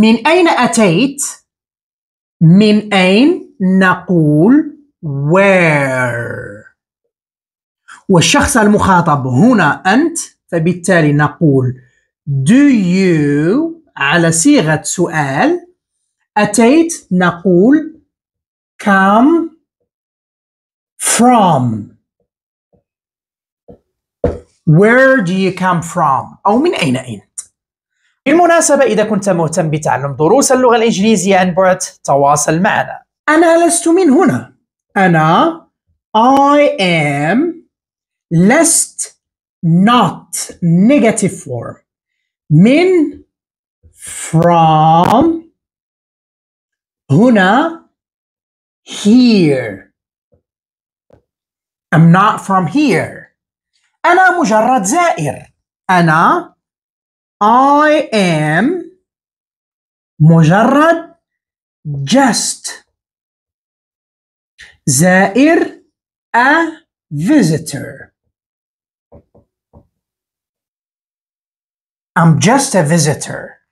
من أين أتيت؟ من أين نقول where. والشخص المخاطب هنا أنت، فبالتالي نقول do you على صيغة سؤال. أتيت نقول come from. Where do you come from؟ أو من أين أنت؟ بالمناسبة إذا كنت مهتم بتعلم دروس اللغة الإنجليزية عن بعد تواصل معنا. أنا لست من هنا. أنا I am لست not negative form. من from هنا here. I'm not from here. أنا مجرد زائر. أنا I am مجرد just زائر a visitor. I'm just a visitor.